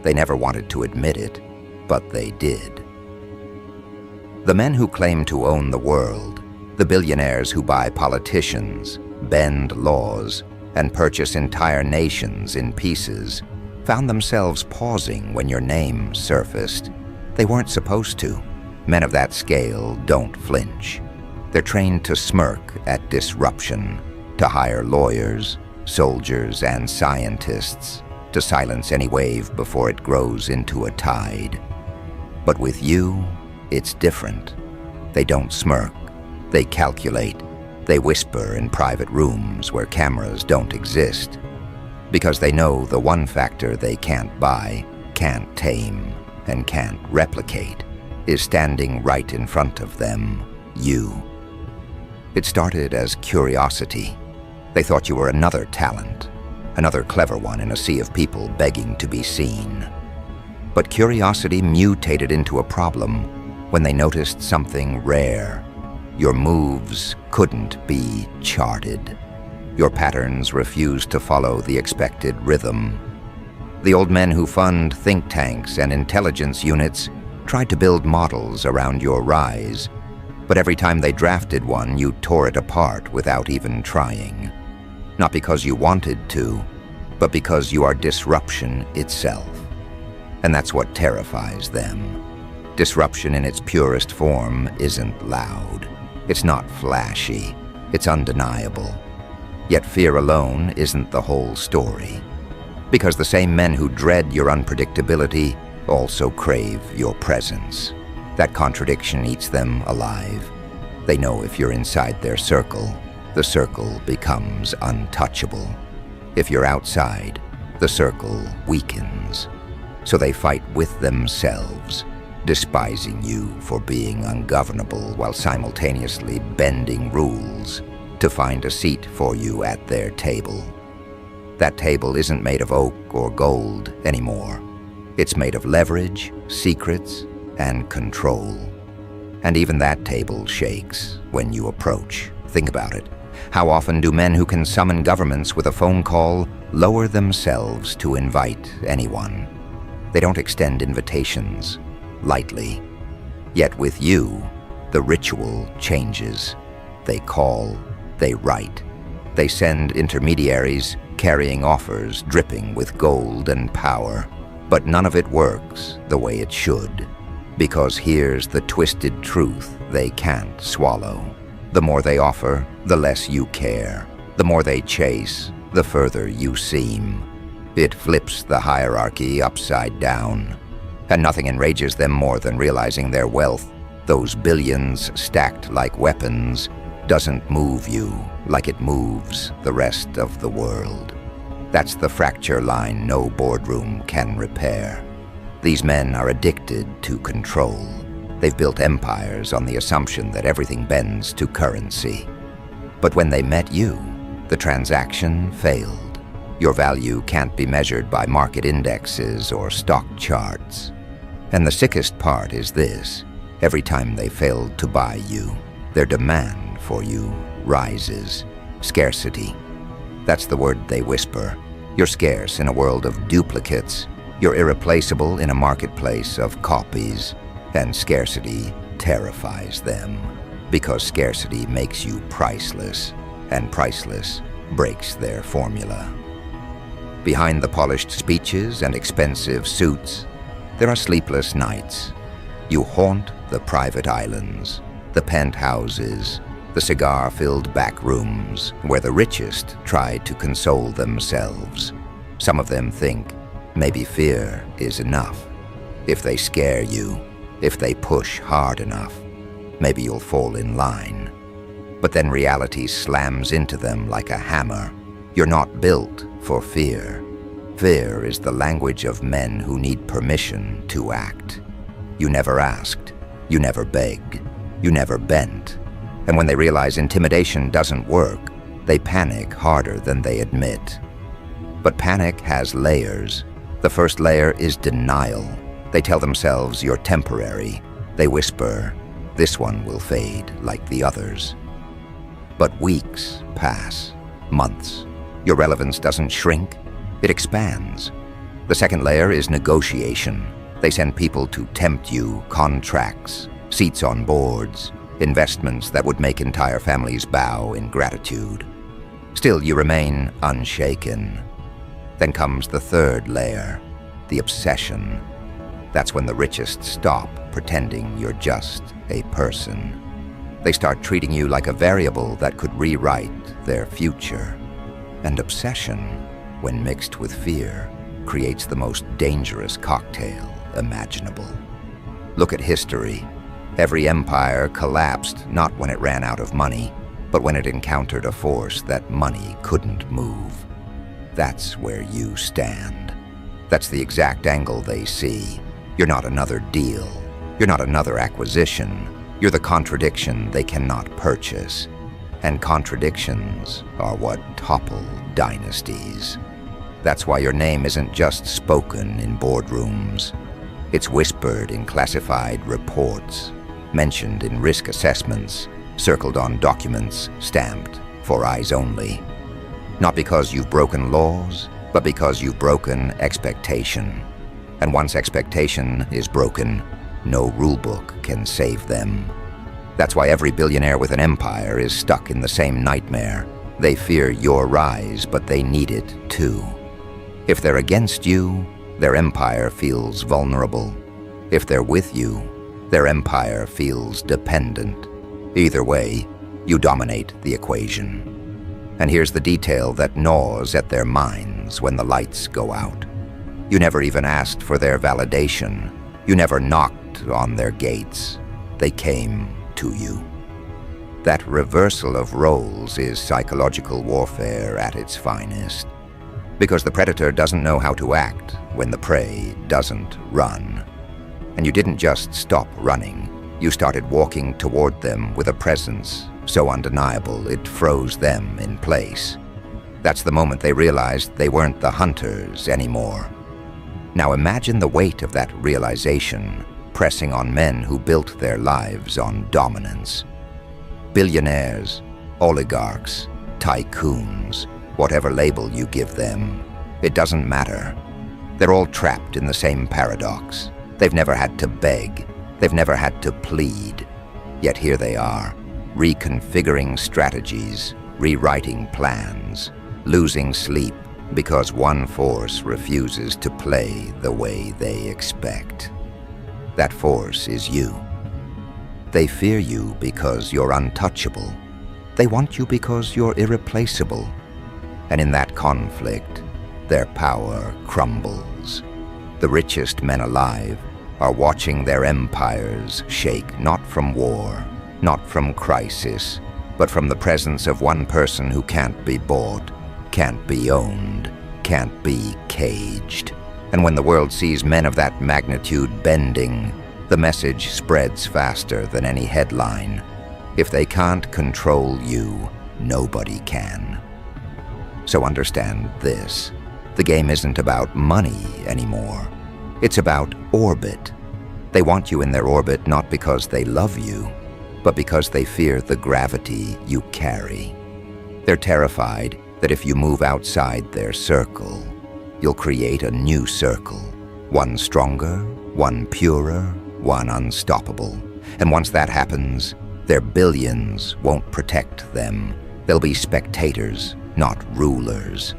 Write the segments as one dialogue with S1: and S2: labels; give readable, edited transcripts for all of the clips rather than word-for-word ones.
S1: They never wanted to admit it, but they did. The men who claim to own the world, the billionaires who buy politicians, bend laws, and purchase entire nations in pieces, found themselves pausing when your name surfaced. They weren't supposed to. Men of that scale don't flinch. They're trained to smirk at disruption, to hire lawyers, soldiers, and scientists, to silence any wave before it grows into a tide. But with you, it's different. They don't smirk. They calculate. They whisper in private rooms where cameras don't exist, because they know the one factor they can't buy, can't tame, and can't replicate is standing right in front of them, you. It started as curiosity. They thought you were another talent, another clever one in a sea of people begging to be seen. But curiosity mutated into a problem when they noticed something rare. Your moves couldn't be charted. Your patterns refused to follow the expected rhythm. The old men who fund think tanks and intelligence units tried to build models around your rise, but every time they drafted one, you tore it apart without even trying. Not because you wanted to, but because you are disruption itself. And that's what terrifies them. Disruption in its purest form isn't loud. It's not flashy. It's undeniable. Yet fear alone isn't the whole story. Because the same men who dread your unpredictability also crave your presence. That contradiction eats them alive. They know if you're inside their circle, the circle becomes untouchable. If you're outside, the circle weakens. So they fight with themselves, despising you for being ungovernable while simultaneously bending rules to find a seat for you at their table. That table isn't made of oak or gold anymore. It's made of leverage, secrets, and control. And even that table shakes when you approach. Think about it. How often do men who can summon governments with a phone call lower themselves to invite anyone? They don't extend invitations lightly. Yet with you, the ritual changes. They call, they write. They send intermediaries carrying offers dripping with gold and power. But none of it works the way it should. Because here's the twisted truth they can't swallow. The more they offer, the less you care. The more they chase, the further you seem. It flips the hierarchy upside down. And nothing enrages them more than realizing their wealth, those billions stacked like weapons, doesn't move you like it moves the rest of the world. That's the fracture line no boardroom can repair. These men are addicted to control. They've built empires on the assumption that everything bends to currency. But when they met you, the transaction failed. Your value can't be measured by market indexes or stock charts. And the sickest part is this: every time they failed to buy you, their demand for you rises. Scarcity. That's the word they whisper. You're scarce in a world of duplicates. You're irreplaceable in a marketplace of copies. And scarcity terrifies them, because scarcity makes you priceless, and priceless breaks their formula. Behind the polished speeches and expensive suits, there are sleepless nights. You haunt the private islands, the penthouses, the cigar-filled back rooms where the richest try to console themselves. Some of them think maybe fear is enough. If they scare you, if they push hard enough, maybe you'll fall in line. But then reality slams into them like a hammer. You're not built for fear. Fear is the language of men who need permission to act. You never asked, you never begged, you never bent. And when they realize intimidation doesn't work, they panic harder than they admit. But panic has layers. The first layer is denial. They tell themselves you're temporary. They whisper, this one will fade like the others. But weeks pass, months. Your relevance doesn't shrink, it expands. The second layer is negotiation. They send people to tempt you, contracts, seats on boards, investments that would make entire families bow in gratitude. Still, you remain unshaken. Then comes the third layer, the obsession. That's when the richest stop pretending you're just a person. They start treating you like a variable that could rewrite their future. And obsession, when mixed with fear, creates the most dangerous cocktail imaginable. Look at history. Every empire collapsed not when it ran out of money, but when it encountered a force that money couldn't move. That's where you stand. That's the exact angle they see. You're not another deal. You're not another acquisition. You're the contradiction they cannot purchase. And contradictions are what topple dynasties. That's why your name isn't just spoken in boardrooms. It's whispered in classified reports, mentioned in risk assessments, circled on documents stamped for eyes only. Not because you've broken laws, but because you've broken expectation. And once expectation is broken, no rulebook can save them. That's why every billionaire with an empire is stuck in the same nightmare. They fear your rise, but they need it too. If they're against you, their empire feels vulnerable. If they're with you, their empire feels dependent. Either way, you dominate the equation. And here's the detail that gnaws at their minds when the lights go out. You never even asked for their validation. You never knocked on their gates. They came to you. That reversal of roles is psychological warfare at its finest. Because the predator doesn't know how to act when the prey doesn't run. And you didn't just stop running. You started walking toward them with a presence so undeniable it froze them in place. That's the moment they realized they weren't the hunters anymore. Now imagine the weight of that realization pressing on men who built their lives on dominance. Billionaires, oligarchs, tycoons, whatever label you give them, it doesn't matter. They're all trapped in the same paradox. They've never had to beg. They've never had to plead. Yet here they are, reconfiguring strategies, rewriting plans, losing sleep because one force refuses to play the way they expect. That force is you. They fear you because you're untouchable. They want you because you're irreplaceable. And in that conflict, their power crumbles. The richest men alive are watching their empires shake not from war, not from crisis, but from the presence of one person who can't be bought, can't be owned, can't be caged. And when the world sees men of that magnitude bending, the message spreads faster than any headline. If they can't control you, nobody can. So understand this. The game isn't about money anymore. It's about orbit. They want you in their orbit not because they love you, but because they fear the gravity you carry. They're terrified that if you move outside their circle, you'll create a new circle, one stronger, one purer, one unstoppable. And once that happens, their billions won't protect them. They'll be spectators, not rulers.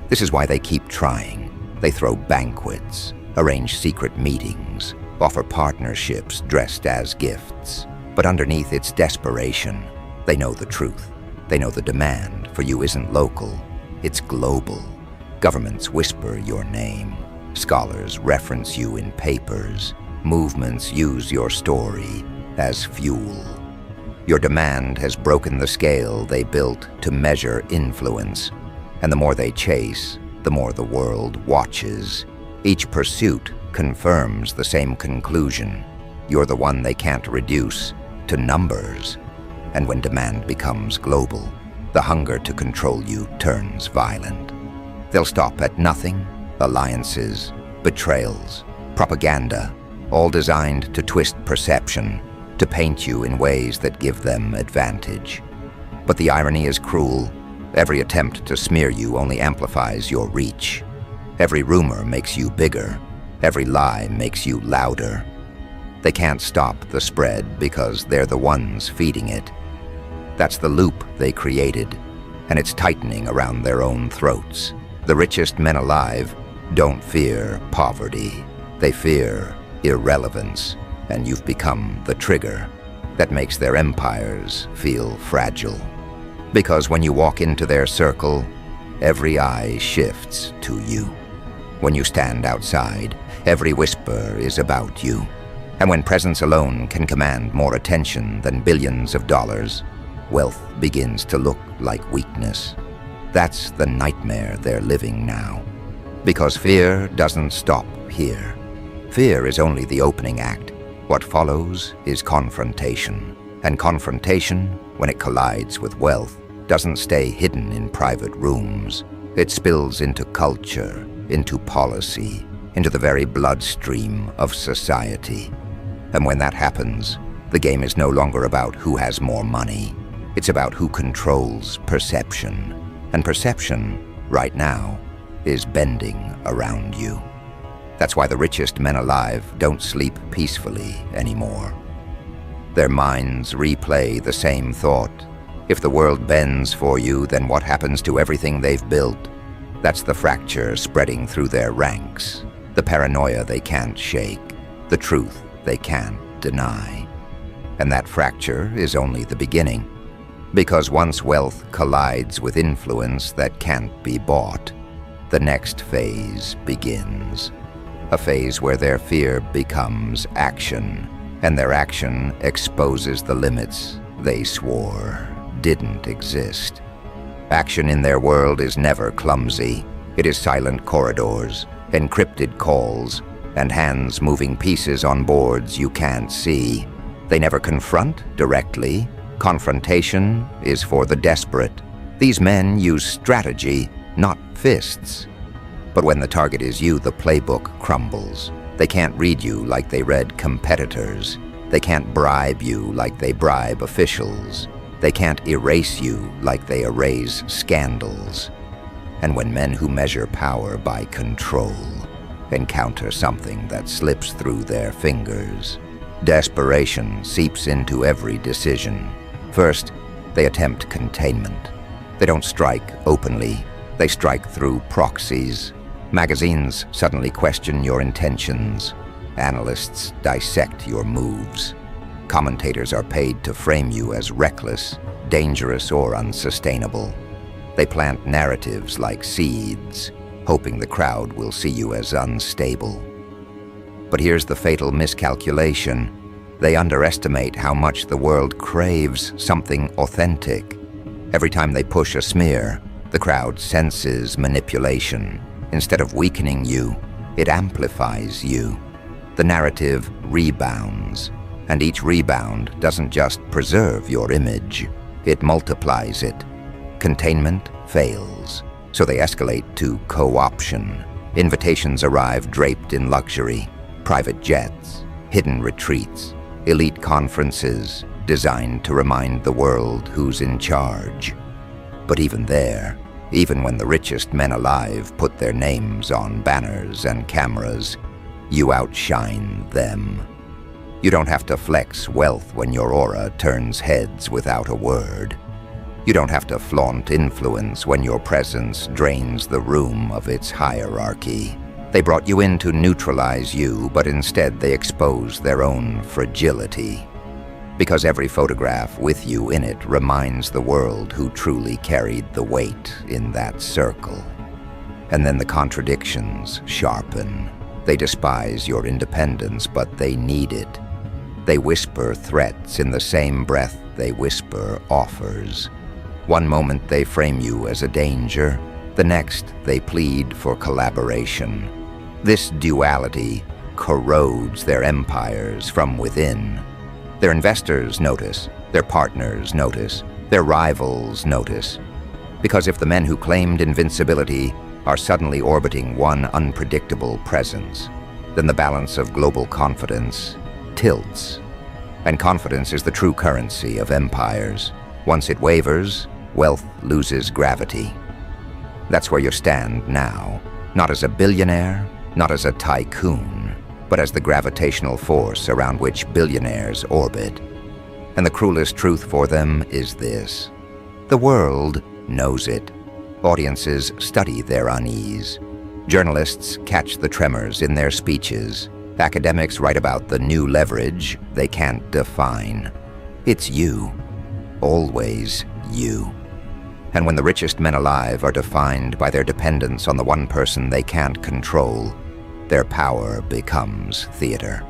S1: This is why they keep trying. They throw banquets, arrange secret meetings, offer partnerships dressed as gifts. But underneath it's desperation. They know the truth. They know the demand for you isn't local, it's global. Governments whisper your name. Scholars reference you in papers. Movements use your story as fuel. Your demand has broken the scale they built to measure influence. And the more they chase, the more the world watches. Each pursuit confirms the same conclusion. You're the one they can't reduce to numbers. And when demand becomes global, the hunger to control you turns violent. They'll stop at nothing, alliances, betrayals, propaganda, all designed to twist perception, to paint you in ways that give them advantage. But the irony is cruel. Every attempt to smear you only amplifies your reach. Every rumor makes you bigger. Every lie makes you louder. They can't stop the spread because they're the ones feeding it. That's the loop they created, and it's tightening around their own throats. The richest men alive don't fear poverty. They fear irrelevance, and you've become the trigger that makes their empires feel fragile. Because when you walk into their circle, every eye shifts to you. When you stand outside, every whisper is about you. And when presence alone can command more attention than billions of dollars, wealth begins to look like weakness. That's the nightmare they're living now. Because fear doesn't stop here. Fear is only the opening act. What follows is confrontation. And confrontation, when it collides with wealth, doesn't stay hidden in private rooms. It spills into culture, into policy, into the very bloodstream of society. And when that happens, the game is no longer about who has more money. It's about who controls perception. And perception, right now, is bending around you. That's why the richest men alive don't sleep peacefully anymore. Their minds replay the same thought. If the world bends for you, then what happens to everything they've built? That's the fracture spreading through their ranks, the paranoia they can't shake, the truth they can't deny. And that fracture is only the beginning. Because once wealth collides with influence that can't be bought, the next phase begins. A phase where their fear becomes action, and their action exposes the limits they swore didn't exist. Action in their world is never clumsy. It is silent corridors, encrypted calls, and hands moving pieces on boards you can't see. They never confront directly. Confrontation is for the desperate. These men use strategy, not fists. But when the target is you, the playbook crumbles. They can't read you like they read competitors. They can't bribe you like they bribe officials. They can't erase you like they erase scandals. And when men who measure power by control encounter something that slips through their fingers, desperation seeps into every decision. First, they attempt containment. They don't strike openly. They strike through proxies. Magazines suddenly question your intentions. Analysts dissect your moves. Commentators are paid to frame you as reckless, dangerous, or unsustainable. They plant narratives like seeds, hoping the crowd will see you as unstable. But here's the fatal miscalculation. They underestimate how much the world craves something authentic. Every time they push a smear, the crowd senses manipulation. Instead of weakening you, it amplifies you. The narrative rebounds, and each rebound doesn't just preserve your image, it multiplies it. Containment fails, so they escalate to co-option. Invitations arrive draped in luxury, private jets, hidden retreats, elite conferences designed to remind the world who's in charge. But even there, even when the richest men alive put their names on banners and cameras, you outshine them. You don't have to flex wealth when your aura turns heads without a word. You don't have to flaunt influence when your presence drains the room of its hierarchy. They brought you in to neutralize you, but instead they expose their own fragility. Because every photograph with you in it reminds the world who truly carried the weight in that circle. And then the contradictions sharpen. They despise your independence, but they need it. They whisper threats in the same breath they whisper offers. One moment they frame you as a danger, the next they plead for collaboration. This duality corrodes their empires from within. Their investors notice, their partners notice, their rivals notice. Because if the men who claimed invincibility are suddenly orbiting one unpredictable presence, then the balance of global confidence tilts. And confidence is the true currency of empires. Once it wavers, wealth loses gravity. That's where you stand now, Not as a billionaire, not as a tycoon, but as the gravitational force around which billionaires orbit. And the cruelest truth for them is this: the world knows it. Audiences study their unease. Journalists catch the tremors in their speeches. Academics write about the new leverage they can't define. It's you. Always you. And when the richest men alive are defined by their dependence on the one person they can't control, their power becomes theater.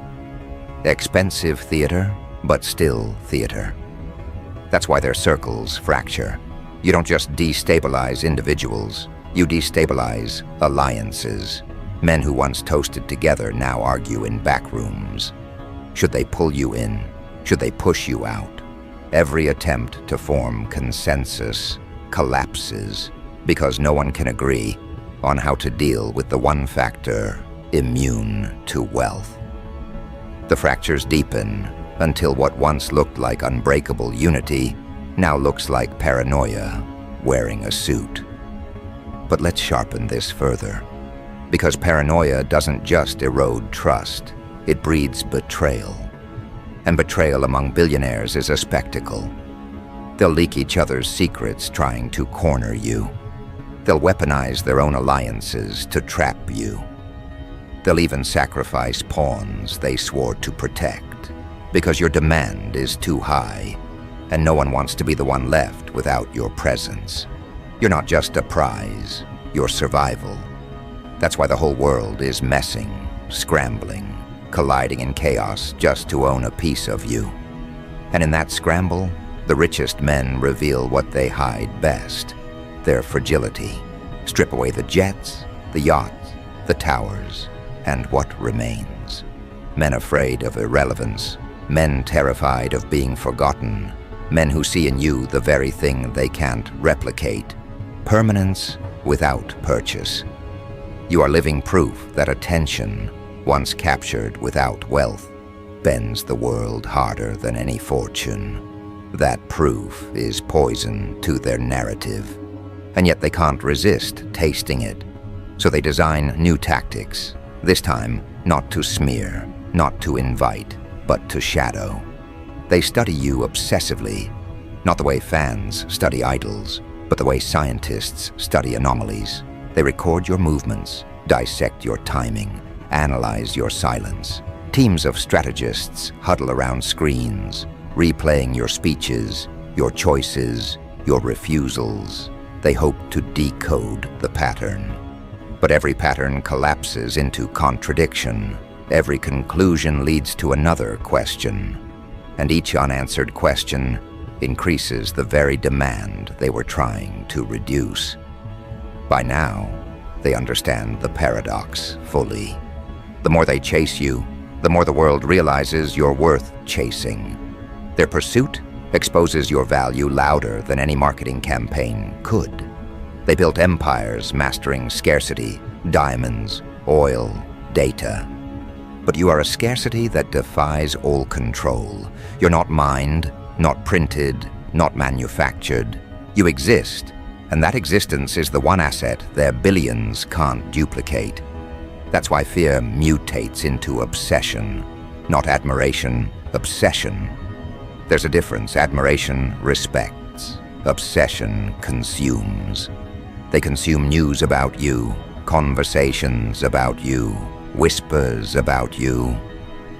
S1: Expensive theater, but still theater. That's why their circles fracture. You don't just destabilize individuals, you destabilize alliances. Men who once toasted together now argue in back rooms. Should they pull you in? Should they push you out? Every attempt to form consensus collapses because no one can agree on how to deal with the one factor immune to wealth. The fractures deepen until what once looked like unbreakable unity now looks like paranoia wearing a suit. But let's sharpen this further, because paranoia doesn't just erode trust, it breeds betrayal. And betrayal among billionaires is a spectacle. They'll leak each other's secrets trying to corner you. They'll weaponize their own alliances to trap you. They'll even sacrifice pawns they swore to protect, because your demand is too high, and no one wants to be the one left without your presence. You're not just a prize, you're survival. That's why the whole world is messing, scrambling, colliding in chaos just to own a piece of you. And in that scramble, the richest men reveal what they hide best: their fragility. Strip away the jets, the yachts, the towers, and what remains? Men afraid of irrelevance, men terrified of being forgotten, men who see in you the very thing they can't replicate: permanence without purchase. You are living proof that attention, once captured without wealth, bends the world harder than any fortune. That proof is poison to their narrative, and yet they can't resist tasting it. So they design new tactics, this time not to smear, not to invite, but to shadow. They study you obsessively, not the way fans study idols, but the way scientists study anomalies. They record your movements, dissect your timing, analyze your silence. Teams of strategists huddle around screens, replaying your speeches, your choices, your refusals. They hope to decode the pattern. But every pattern collapses into contradiction. Every conclusion leads to another question. And each unanswered question increases the very demand they were trying to reduce. By now, they understand the paradox fully. The more they chase you, the more the world realizes you're worth chasing. Their pursuit exposes your value louder than any marketing campaign could. They built empires mastering scarcity, diamonds, oil, data. But you are a scarcity that defies all control. You're not mined, not printed, not manufactured. You exist, and that existence is the one asset their billions can't duplicate. That's why fear mutates into obsession. Not admiration, obsession. There's a difference. Admiration respects. Obsession consumes. They consume news about you, conversations about you, whispers about you.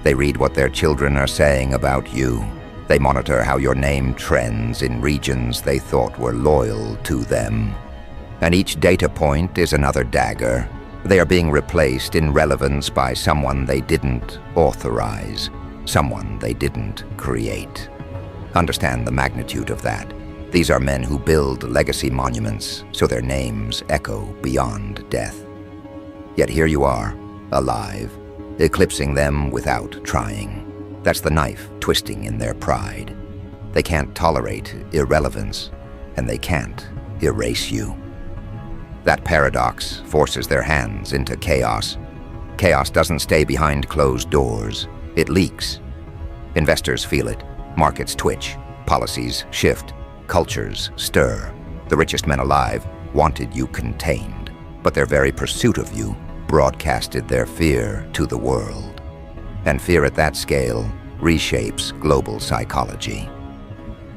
S1: They read what their children are saying about you. They monitor how your name trends in regions they thought were loyal to them. And each data point is another dagger. They are being replaced in relevance by someone they didn't authorize, someone they didn't create. Understand the magnitude of that. These are men who build legacy monuments so their names echo beyond death. Yet here you are, alive, eclipsing them without trying. That's the knife twisting in their pride. They can't tolerate irrelevance, and they can't erase you. That paradox forces their hands into chaos. Chaos doesn't stay behind closed doors. It leaks. Investors feel it. Markets twitch. Policies shift. Cultures stir. The richest men alive wanted you contained. but their very pursuit of you broadcasted their fear to the world. And fear at that scale reshapes global psychology.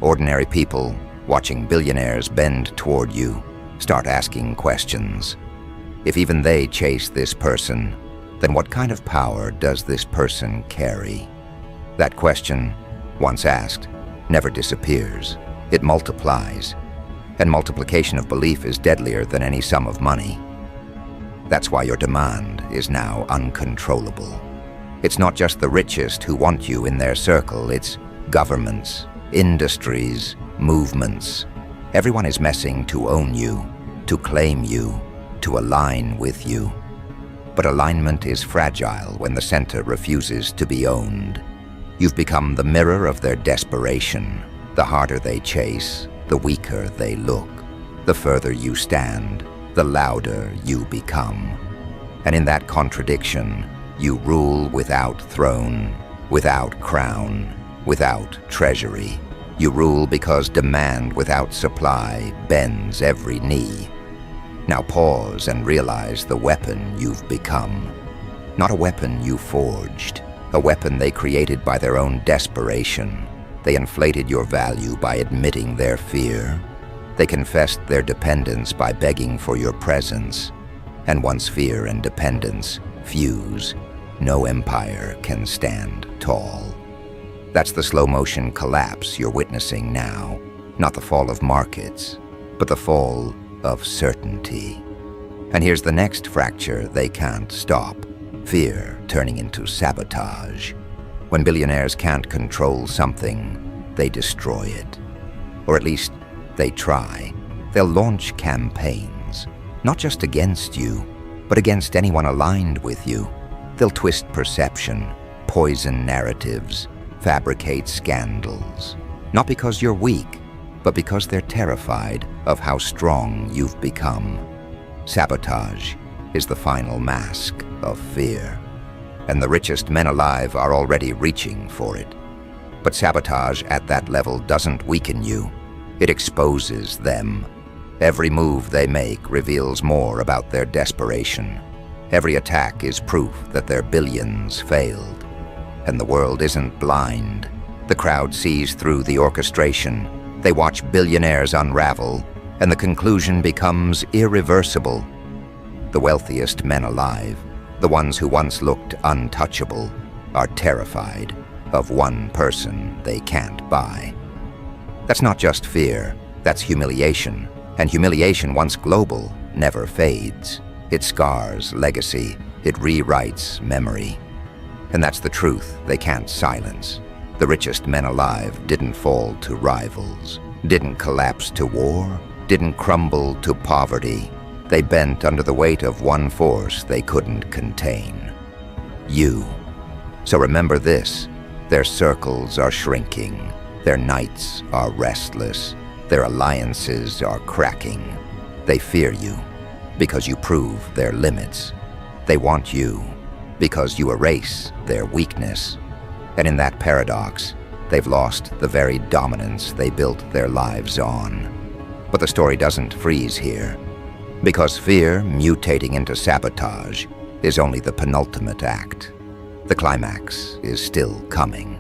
S1: Ordinary people, watching billionaires bend toward you, start asking questions. If even they chase this person, then what kind of power does this person carry? That question, once asked, never disappears. It multiplies. And multiplication of belief is deadlier than any sum of money. That's why your demand is now uncontrollable. It's not just the richest who want you in their circle, it's governments, industries, movements. Everyone is messing to own you, to claim you, to align with you. But alignment is fragile when the center refuses to be owned. You've become the mirror of their desperation. The harder they chase, the weaker they look. The further you stand, the louder you become. And in that contradiction, you rule without throne, without crown, without treasury. You rule because demand without supply bends every knee. Now pause and realize the weapon you've become. Not a weapon you forged, a weapon they created by their own desperation. They inflated your value by admitting their fear. They confessed their dependence by begging for your presence. And once fear and dependence fuse, no empire can stand tall. That's the slow-motion collapse you're witnessing now. Not the fall of markets, but the fall of certainty. And here's the next fracture they can't stop. Fear turning into sabotage. When billionaires can't control something, they destroy it. Or at least, they try. They'll launch campaigns, not just against you, but against anyone aligned with you. They'll twist perception, poison narratives, fabricate scandals. Not because you're weak, but because they're terrified of how strong you've become. Sabotage is the final mask of fear. And the richest men alive are already reaching for it. But sabotage at that level doesn't weaken you. It exposes them. Every move they make reveals more about their desperation. Every attack is proof that their billions failed. And the world isn't blind. The crowd sees through the orchestration. They watch billionaires unravel, and the conclusion becomes irreversible. The wealthiest men alive, the ones who once looked untouchable, are terrified of one person they can't buy. That's not just fear, that's humiliation. And humiliation, once global, never fades. It scars legacy, it rewrites memory. And that's the truth they can't silence. The richest men alive didn't fall to rivals, didn't collapse to war, didn't crumble to poverty. They bent under the weight of one force they couldn't contain. You. So remember this, their circles are shrinking, their nights are restless, their alliances are cracking. They fear you because you prove their limits. They want you because you erase their weakness. And in that paradox, they've lost the very dominance they built their lives on. But the story doesn't freeze here, because fear mutating into sabotage is only the penultimate act. The climax is still coming.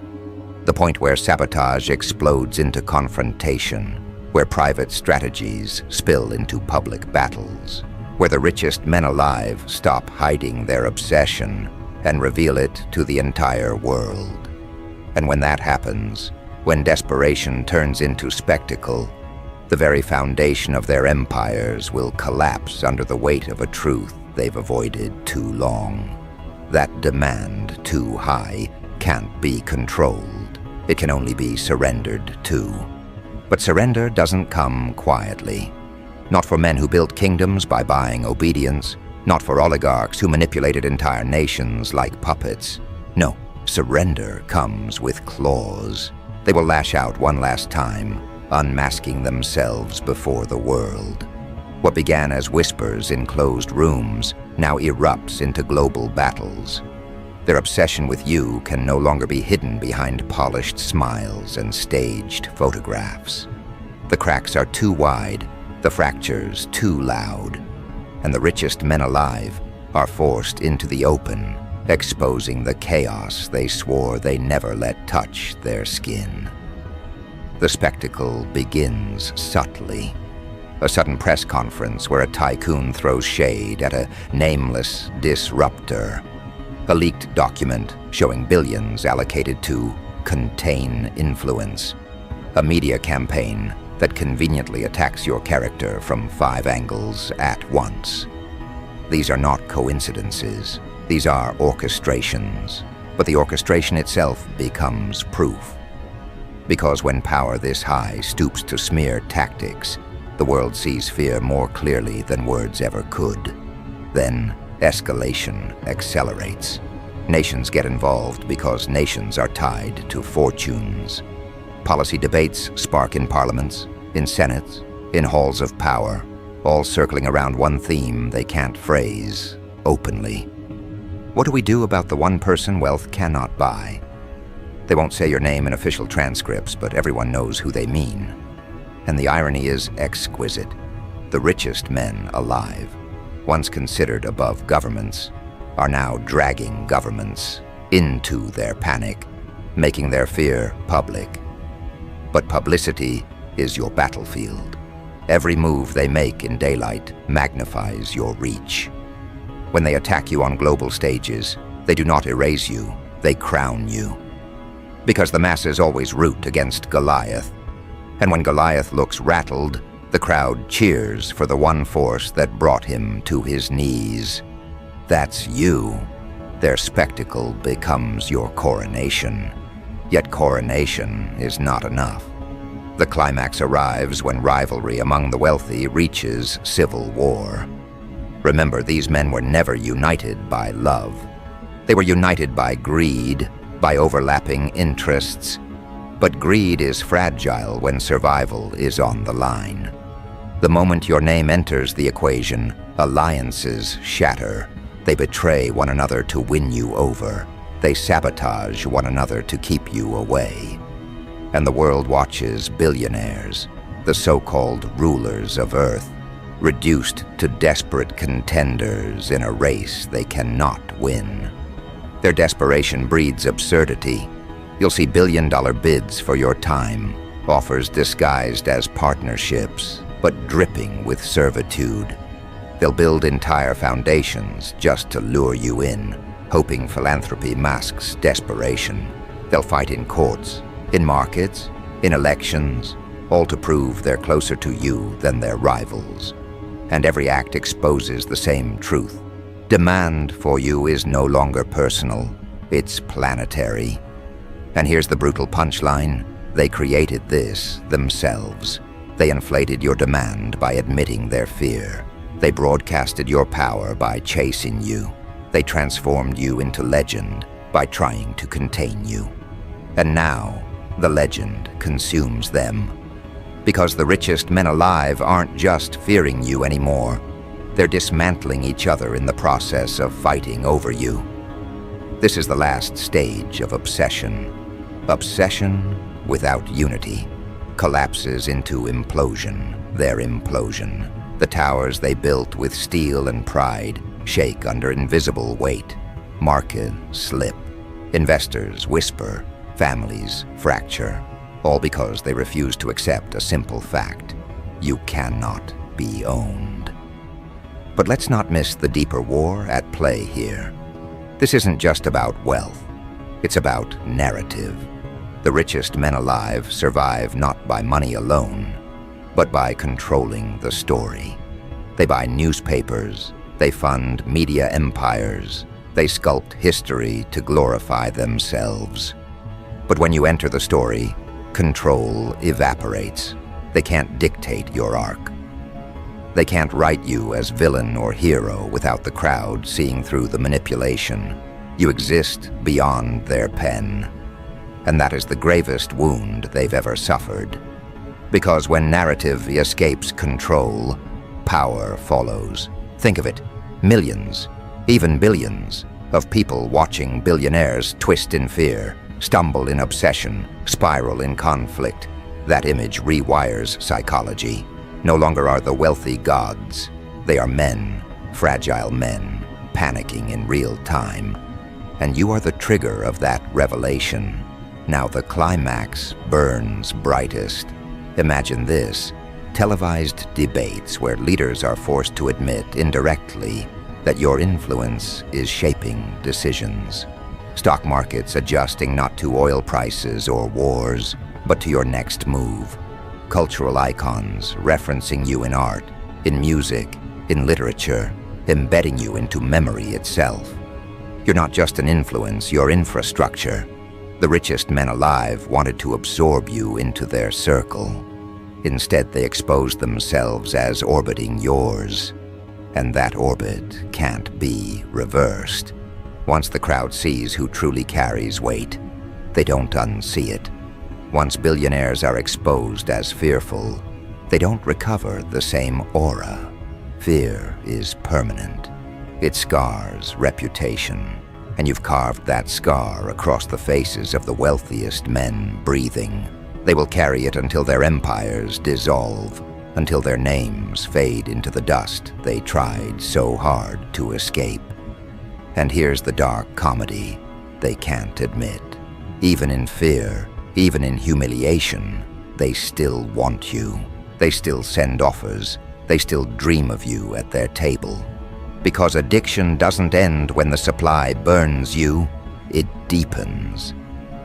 S1: The point where sabotage explodes into confrontation, where private strategies spill into public battles, where the richest men alive stop hiding their obsession and reveal it to the entire world. And when that happens, when desperation turns into spectacle, the very foundation of their empires will collapse under the weight of a truth they've avoided too long. That demand too high can't be controlled. It can only be surrendered to. But surrender doesn't come quietly. Not for men who built kingdoms by buying obedience, not for oligarchs who manipulated entire nations like puppets. No, surrender comes with claws. They will lash out one last time, unmasking themselves before the world. What began as whispers in closed rooms now erupts into global battles. Their obsession with you can no longer be hidden behind polished smiles and staged photographs. The cracks are too wide, the fractures too loud. and the richest men alive are forced into the open, exposing the chaos they swore they never let touch their skin. The spectacle begins subtly. A sudden press conference where a tycoon throws shade at a nameless disruptor. A leaked document showing billions allocated to contain influence. A media campaign that conveniently attacks your character from 5 angles at once. These are not coincidences. These are orchestrations. But the orchestration itself becomes proof. Because when power this high stoops to smear tactics, the world sees fear more clearly than words ever could. Then escalation accelerates. Nations get involved because nations are tied to fortunes. Policy debates spark in parliaments, in senates, in halls of power, all circling around one theme they can't phrase openly. What do we do about the one person wealth cannot buy? They won't say your name in official transcripts, but everyone knows who they mean. And the irony is exquisite. The richest men alive, once considered above governments, are now dragging governments into their panic, making their fear public. But publicity is your battlefield. Every move they make in daylight magnifies your reach. When they attack you on global stages, they do not erase you, they crown you. Because the masses always root against Goliath. And when Goliath looks rattled, the crowd cheers for the one force that brought him to his knees. That's you. Their spectacle becomes your coronation. Yet coronation is not enough. The climax arrives when rivalry among the wealthy reaches civil war. Remember, these men were never united by love. They were united by greed, by overlapping interests. But greed is fragile when survival is on the line. The moment your name enters the equation, alliances shatter. They betray one another to win you over. They sabotage one another to keep you away. And the world watches billionaires, the so-called rulers of Earth, reduced to desperate contenders in a race they cannot win. Their desperation breeds absurdity. You'll see billion-dollar bids for your time, offers disguised as partnerships, but dripping with servitude. They'll build entire foundations just to lure you in, hoping philanthropy masks desperation. They'll fight in courts, in markets, in elections, all to prove they're closer to you than their rivals. And every act exposes the same truth. Demand for you is no longer personal, it's planetary. And here's the brutal punchline. They created this themselves. They inflated your demand by admitting their fear. They broadcasted your power by chasing you. They transformed you into legend by trying to contain you. And now, the legend consumes them. Because the richest men alive aren't just fearing you anymore. They're dismantling each other in the process of fighting over you. This is the last stage of obsession. Obsession without unity collapses into implosion, their implosion. The towers they built with steel and pride shake under invisible weight. Markets slip. Investors whisper. Families fracture. All because they refuse to accept a simple fact. You cannot be owned. But let's not miss the deeper war at play here. This isn't just about wealth. It's about narrative. The richest men alive survive not by money alone, but by controlling the story. They buy newspapers, they fund media empires, they sculpt history to glorify themselves. But when you enter the story, control evaporates. They can't dictate your arc. They can't write you as villain or hero without the crowd seeing through the manipulation. You exist beyond their pen. And that is the gravest wound they've ever suffered. Because when narrative escapes control, power follows. Think of it, millions, even billions, of people watching billionaires twist in fear, stumble in obsession, spiral in conflict. That image rewires psychology. No longer are the wealthy gods. They are men, fragile men panicking in real time. And you are the trigger of that revelation. Now the climax burns brightest. Imagine this: televised debates where leaders are forced to admit indirectly that your influence is shaping decisions. Stock markets adjusting not to oil prices or wars, but to your next move. Cultural icons referencing you in art, in music, in literature, embedding you into memory itself. You're not just an influence, you're infrastructure. The richest men alive wanted to absorb you into their circle. Instead, they exposed themselves as orbiting yours. And that orbit can't be reversed. Once the crowd sees who truly carries weight, they don't unsee it. Once billionaires are exposed as fearful, they don't recover the same aura. Fear is permanent. It scars reputation, and you've carved that scar across the faces of the wealthiest men breathing. They will carry it until their empires dissolve, until their names fade into the dust they tried so hard to escape. And here's the dark comedy they can't admit. Even in fear, even in humiliation, they still want you. They still send offers. They still dream of you at their table. Because addiction doesn't end when the supply burns you, it deepens.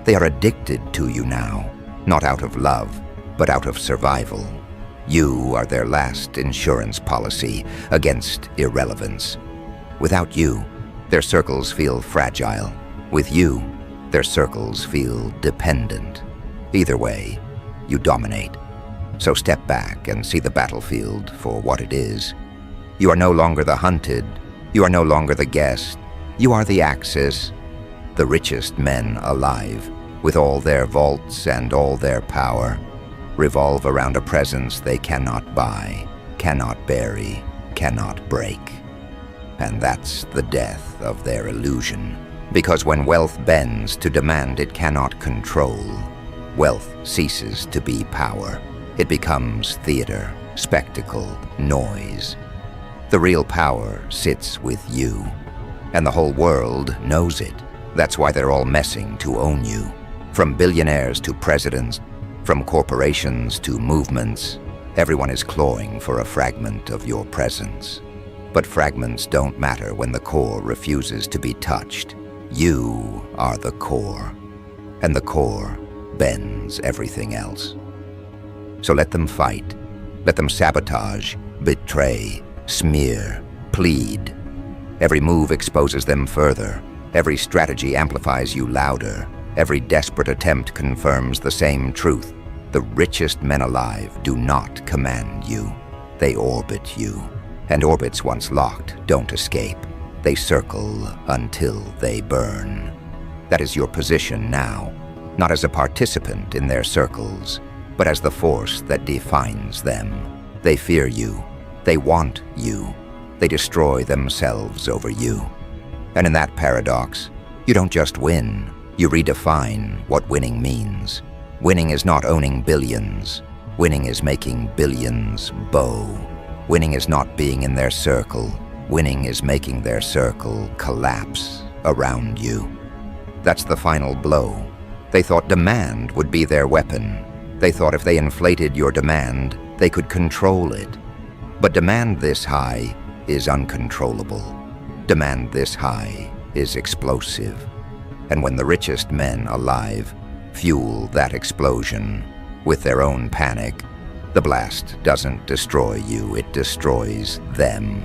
S1: They are addicted to you now, not out of love, but out of survival. You are their last insurance policy against irrelevance. Without you, their circles feel fragile. With you, their circles feel dependent. Either way, you dominate. So step back and see the battlefield for what it is. You are no longer the hunted. You are no longer the guest. You are the axis. The richest men alive, with all their vaults and all their power, revolve around a presence they cannot buy, cannot bury, cannot break. And that's the death of their illusion. Because when wealth bends to demand it cannot control, wealth ceases to be power. It becomes theater, spectacle, noise. The real power sits with you, and the whole world knows it. That's why they're all messing to own you. From billionaires to presidents, from corporations to movements, everyone is clawing for a fragment of your presence. But fragments don't matter when the core refuses to be touched. You are the core, and the core bends everything else. So let them fight. Let them sabotage, betray, smear, plead. Every move exposes them further. Every strategy amplifies you louder. Every desperate attempt confirms the same truth. The richest men alive do not command you. They orbit you. And orbits once locked don't escape. They circle until they burn. That is your position now, not as a participant in their circles, but as the force that defines them. They fear you. They want you. They destroy themselves over you. And in that paradox, you don't just win, you redefine what winning means. Winning is not owning billions. Winning is making billions bow. Winning is not being in their circle. Winning is making their circle collapse around you. That's the final blow. They thought demand would be their weapon. They thought if they inflated your demand, they could control it. But demand this high is uncontrollable. Demand this high is explosive. And when the richest men alive fuel that explosion with their own panic, the blast doesn't destroy you, it destroys them.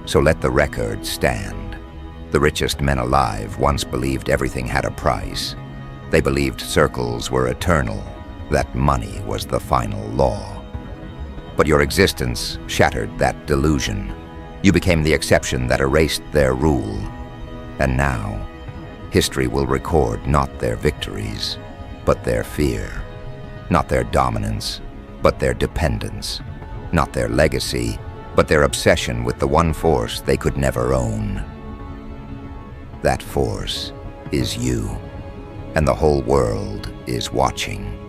S1: So let the record stand. The richest men alive once believed everything had a price. They believed circles were eternal, that money was the final law. But your existence shattered that delusion. You became the exception that erased their rule. And now, history will record not their victories, but their fear. Not their dominance, but their dependence. Not their legacy, but their obsession with the one force they could never own. That force is you, and the whole world is watching.